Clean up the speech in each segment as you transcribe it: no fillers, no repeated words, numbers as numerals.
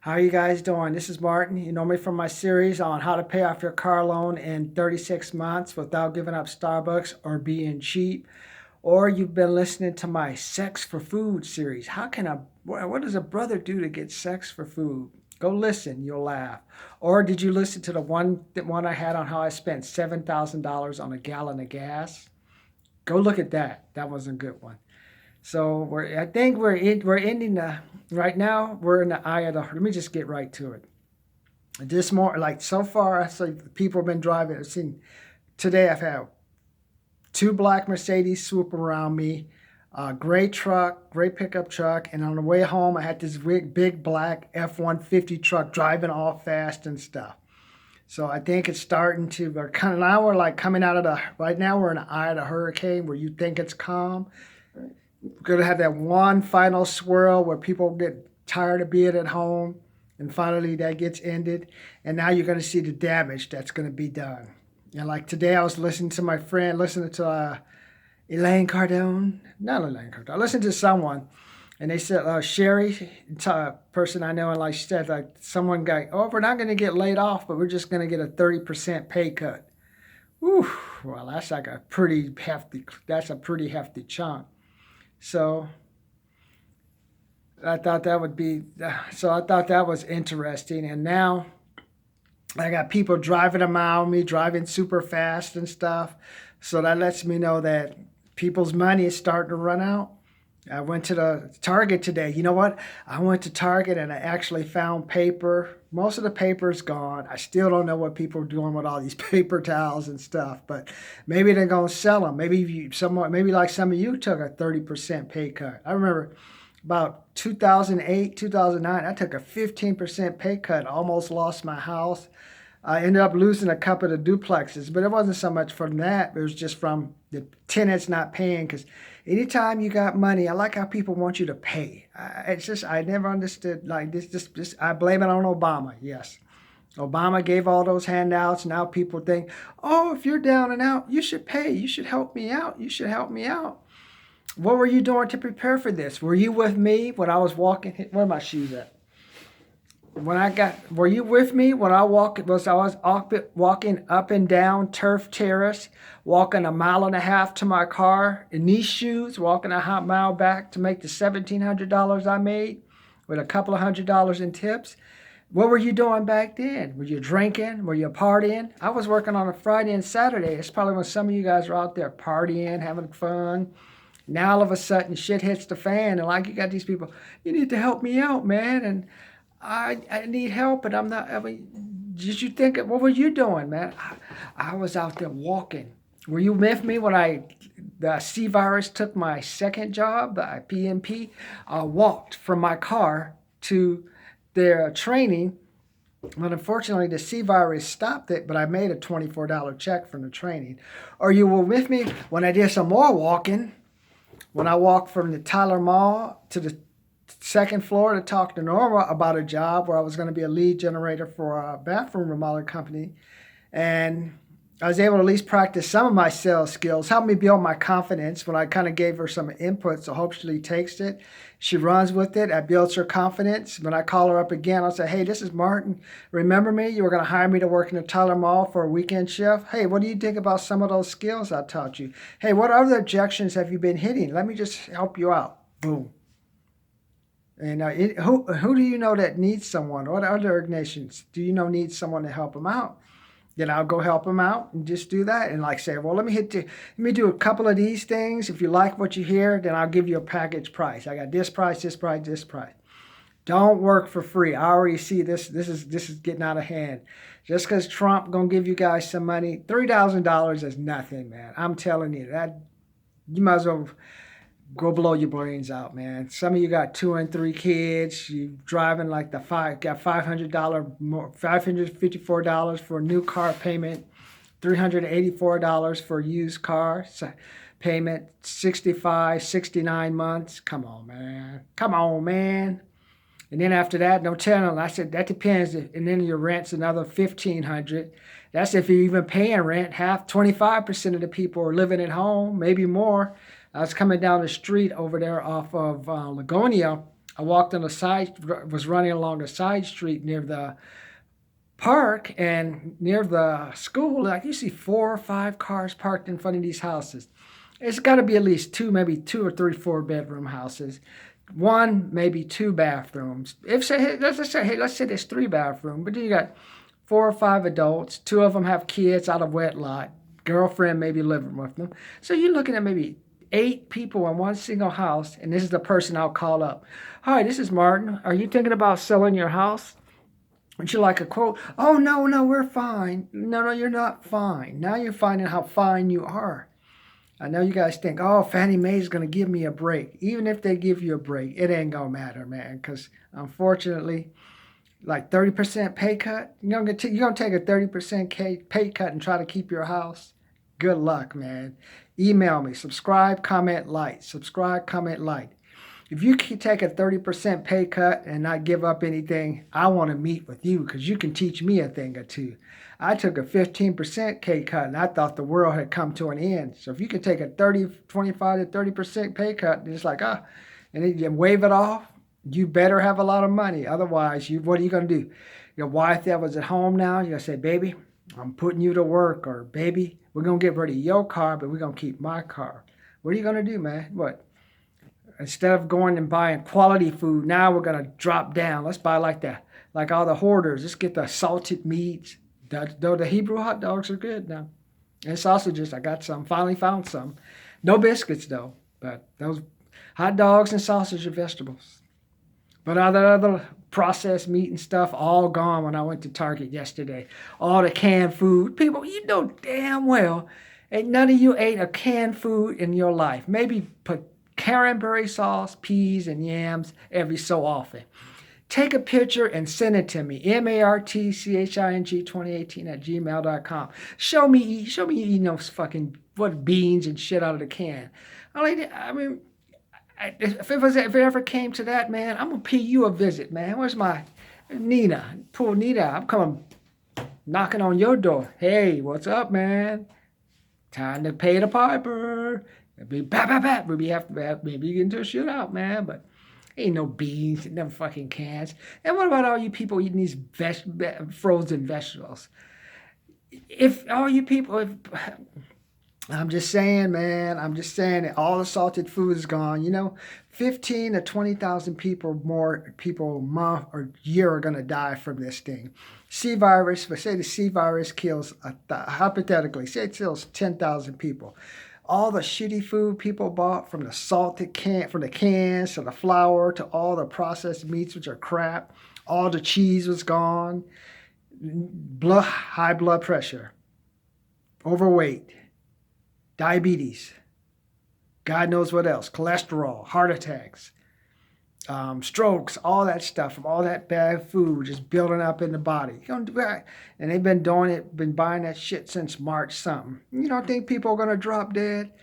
How are you guys doing? This is Martin. You know me from my series on how to pay off your car loan in 36 months without giving up Starbucks or being cheap. Or you've been listening to my Sex for Food series. What does a brother do to get sex for food? Go listen, you'll laugh. Or did you listen to the one I had on how I spent $7,000 on a gallon of gas? Go look at that. That was a good one. So I think we're ending the right now. We're in the eye of the. Let me just get right to it. This more like so far, I see people have been driving. I've seen today. I've had two black Mercedes swoop around me, a gray truck, gray pickup truck, and on the way home, I had this big black F-150 truck driving all fast and stuff. So I think it's starting to. We're kind of now. We're like coming out of the. Right now, we're in the eye of the hurricane where you think it's calm. We're going to have that one final swirl where people get tired of being at home, and finally that gets ended. And now you're going to see the damage that's going to be done. And like today, I was listening to my friend, listening to Elaine Cardone. Not Elaine Cardone. I listened to someone, and they said, Sherry, person I know, and like she said, like someone got, we're not going to get laid off, but we're just going to get a 30% pay cut. Whew, well, that's a pretty hefty chunk. So I thought that was interesting. And now I got people driving around me, driving super fast and stuff. So that lets me know that people's money is starting to run out. I went to the Target today. You know what? I went to Target and I actually found paper. Most of the paper is gone. I still don't know what people are doing with all these paper towels and stuff, but maybe they're going to sell them. Maybe like some of you took a 30% pay cut. I remember about 2008, 2009, I took a 15% pay cut, almost lost my house. I ended up losing a couple of the duplexes, but it wasn't so much from that. It was just from the tenants not paying. Because anytime you got money, I like how people want you to pay. I never understood like this. I blame it on Obama. Yes, Obama gave all those handouts. Now people think, oh, if you're down and out, you should pay. You should help me out. You should help me out. What were you doing to prepare for this? Were you with me when I was walking? Where are my shoes at? Were you with me when I was walking up and down Turf Terrace, walking a mile and a half to my car in these shoes, walking a half mile back to make the $1,700 I made with a couple of $100 in tips? What were you doing back then? Were you drinking? Were you partying? I was working on a Friday and Saturday. It's probably when some of you guys are out there partying, having fun. Now all of a sudden shit hits the fan, and like you got these people, you need to help me out, man, and I need help, and I'm not. I mean, did you think? What were you doing, man? I was out there walking. Were you with me when the C virus took my second job, the PMP? I walked from my car to their training. But unfortunately, the C virus stopped it, but I made a $24 check from the training. Or you were with me when I did some more walking, when I walked from the Tyler Mall to the second floor to talk to Norma about a job where I was going to be a lead generator for a bathroom remodeling company. And I was able to at least practice some of my sales skills, help me build my confidence when I kind of gave her some input. So hopefully she takes it. She runs with it. I builds her confidence. When I call her up again, I'll say, hey, this is Martin. Remember me? You were going to hire me to work in the Tyler Mall for a weekend shift. Hey, what do you think about some of those skills I taught you? Hey, what other objections have you been hitting? Let me just help you out. Boom. And who do you know that needs someone? What other organizations do you know needs someone to help them out? Then I'll go help them out and just do that. And like say, well, let me do a couple of these things. If you like what you hear, then I'll give you a package price. I got this price, this price, this price. Don't work for free. I already see this. This is getting out of hand. Just because Trump gonna give you guys some money, $3,000 is nothing, man. I'm telling you that you might as well go blow your brains out, man. Some of you got 2 and 3 kids. You driving like got $500 more, $554 for a new car payment, $384 for a used car payment, 65, 69 months. Come on, man. Come on, man. And then after that, no telling. I said that depends. And then your rent's another $1,500. That's if you're even paying rent. 25% of the people are living at home, maybe more. I was coming down the street over there off of Lagonia. I walked on the side, was running along the side street near the park and near the school. Like you see 4 or 5 cars parked in front of these houses. It's got to be at least two, maybe 2 or 3 4-bedroom houses. One, maybe 2 bathrooms. If say, hey, let's say there's 3 bathrooms, but then you got 4 or 5 adults. 2 of them have kids out of wedlock. Girlfriend maybe living with them. So you're looking at maybe 8 people in one single house, and this is the person I'll call up. Hi, this is Martin. Are you thinking about selling your house? Would you like a quote? Oh, no, no, we're fine. No, no, you're not fine. Now you're finding how fine you are. I know you guys think, oh, Fannie Mae's going to give me a break. Even if they give you a break, it ain't going to matter, man, because unfortunately, like 30% pay cut, you're going to take a 30% pay cut and try to keep your house? Good luck, man. Email me. Subscribe, comment, like. Subscribe, comment, like. If you can take a 30% pay cut and not give up anything, I want to meet with you because you can teach me a thing or two. I took a 15% pay cut and I thought the world had come to an end. So if you can take a 25 to 30% pay cut, it's like, and then you wave it off, you better have a lot of money. Otherwise, what are you going to do? Your wife that was at home now, you're going to say, baby, I'm putting you to work, or baby, we're going to get rid of your car, but we're going to keep my car. What are you going to do, man? What? Instead of going and buying quality food, now we're going to drop down. Let's buy like all the hoarders. Let's get the salted meats. Though the Hebrew hot dogs are good now. And sausages, I got some. Finally found some. No biscuits, though. But those hot dogs and sausage are vegetables. But other processed meat and stuff, all gone when I went to Target yesterday. All the canned food. People, you know damn well, ain't none of you ate a canned food in your life. Maybe put cranberry sauce, peas, and yams every so often. Take a picture and send it to me. martching2018 Show me you eating those fucking beans and shit out of the can. If it ever came to that, man, I'm gonna pay you a visit, man. Where's my Nina? Poor Nina. I'm coming knocking on your door. Hey, what's up, man? Time to pay the piper. Be bat. Maybe get into a shootout, man. But ain't no beans in them fucking cans. And what about all you people eating these frozen vegetables? If all you people, I'm just saying, man. I'm just saying that all the salted food is gone. 15 to 20,000 people a month or year are gonna die from this thing. C virus. But say the C virus kills hypothetically. Say it kills 10,000 people. All the shitty food people bought, from the salted from the cans to the flour to all the processed meats, which are crap. All the cheese was gone. High blood pressure, overweight, diabetes, God knows what else, cholesterol, heart attacks, strokes, all that stuff from all that bad food just building up in the body. You don't do that. And they've been buying that shit since March something. You don't think people are going to drop dead?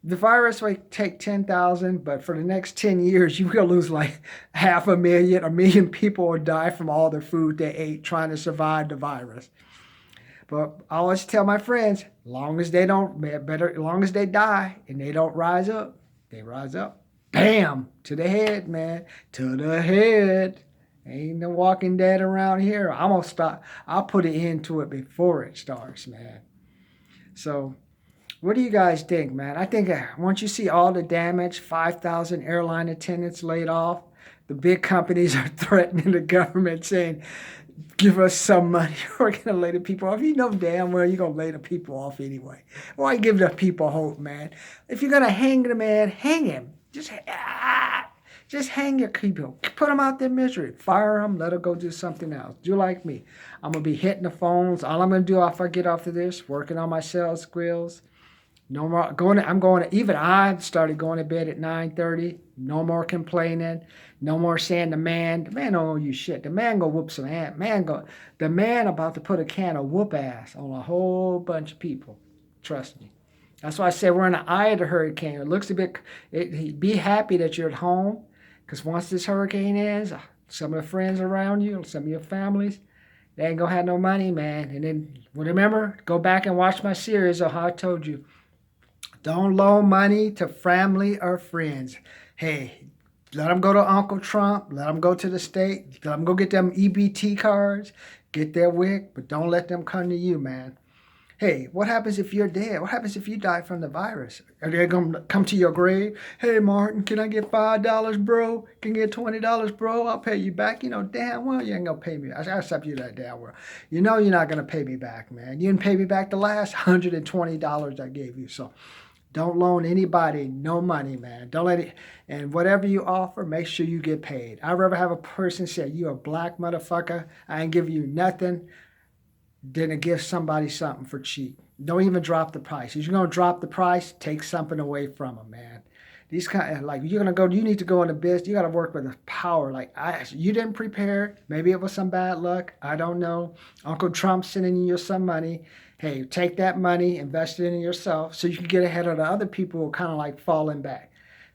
The virus might take 10,000, but for the next 10 years, you're going to lose like 500,000. 1 million people will die from all the food they ate trying to survive the virus. But I always tell my friends, long as they die and they don't rise up, they rise up. Bam! To the head, man. To the head. Ain't no Walking Dead around here. I'm going to stop. I'll put an end to it before it starts, man. So, what do you guys think, man? I think once you see all the damage, 5,000 airline attendants laid off, the big companies are threatening the government saying, give us some money. We're going to lay the people off. You know damn well you're going to lay the people off anyway. Why give the people hope, man? If you're going to hang the man, hang him. Just hang your people. Put them out their misery. Fire them. Let them go do something else. Do like me. I'm going to be hitting the phones. All I'm going to do after I get off of this, working on my sales skills. No more even I started going to bed at 9:30. No more complaining. No more saying the man don't owe you shit. The man go whoop some ass. The man about to put a can of whoop ass on a whole bunch of people. Trust me. That's why I say we're in the eye of the hurricane. It looks a bit, be happy that you're at home, because once this hurricane ends, some of the friends around you, some of your families, they ain't gonna have no money, man. And then remember, go back and watch my series of how I told you, don't loan money to family or friends. Hey, Let them go to Uncle Trump. Let them go to the state. Let them go get them EBT cards, get their WIC, but don't let them come to you, man. Hey, what happens if you're dead? What happens if you die from the virus? Are they going to come to your grave? Hey, Martin, can I get $5, bro? Can I get $20, bro? I'll pay you back. You know, damn well you ain't going to pay me. I accept you that damn well. You know you're not going to pay me back, man. You didn't pay me back the last $120 I gave you. So don't loan anybody no money, man. Don't let it. And whatever you offer, make sure you get paid. I'd rather have a person say, you a black motherfucker, I ain't give you nothing, than to give somebody something for cheap. Don't even drop the price. If you're going to drop the price, take something away from them, man. These kind of, like, you're going to go, you need to go into business. You got to work with the power. Like, you didn't prepare. Maybe it was some bad luck. I don't know. Uncle Trump sending you some money. Hey, take that money, invest it in yourself so you can get ahead of the other people who are kind of like falling back.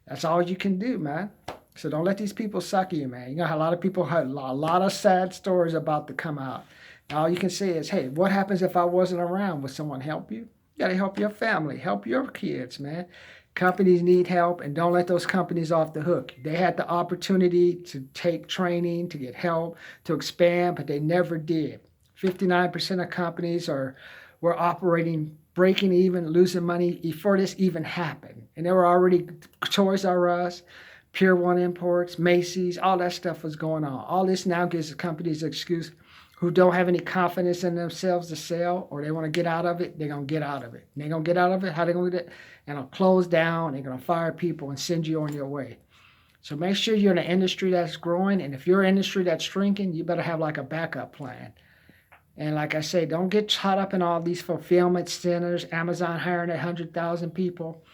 That's all you can do, man. So don't let these people suck you, man. You know how a lot of people have a lot of sad stories about to come out. All you can say is, hey, what happens if I wasn't around? Would someone help you? You got to help your family, help your kids, man. Companies need help, and don't let those companies off the hook. They had the opportunity to take training, to get help, to expand, but they never did. 59% of companies were operating, breaking even, losing money before this even happened. And there were already Toys R Us, Pier 1 Imports, Macy's, all that stuff was going on. All this now gives the companies an excuse who don't have any confidence in themselves to sell, or they want to get out of it, they're going to get out of it. And they're going to get out of it, how they going to get it? And it'll close down, they're going to fire people and send you on your way. So make sure you're in an industry that's growing, and if you're an industry that's shrinking, you better have like a backup plan. And like I say, don't get caught up in all these fulfillment centers, Amazon hiring 100,000 people.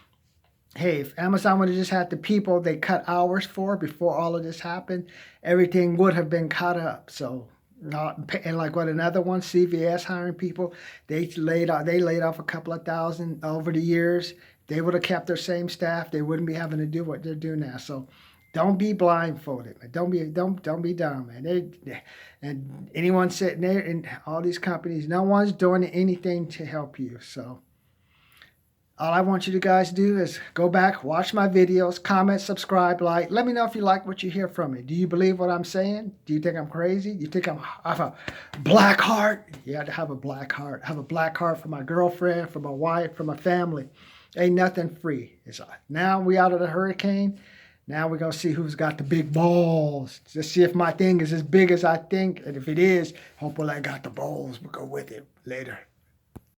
Hey, if Amazon would have just had the people they cut hours for before all of this happened, everything would have been caught up. So, and like what another one, CVS hiring people, they laid off a couple of thousand over the years. They would have kept their same staff. They wouldn't be having to do what they're doing now. So, don't be blindfolded. Don't be dumb, man. And anyone sitting there in all these companies, no one's doing anything to help you. So. All I want you to guys do is go back, watch my videos, comment, subscribe, like. Let me know if you like what you hear from me. Do you believe what I'm saying? Do you think I'm crazy? Do you think I have a black heart? Yeah, I have a black heart. I have a black heart for my girlfriend, for my wife, for my family. Ain't nothing free. Now we out of the hurricane. Now we're going to see who's got the big balls. To see if my thing is as big as I think. And if it is, hopefully I got the balls. We'll go with it later.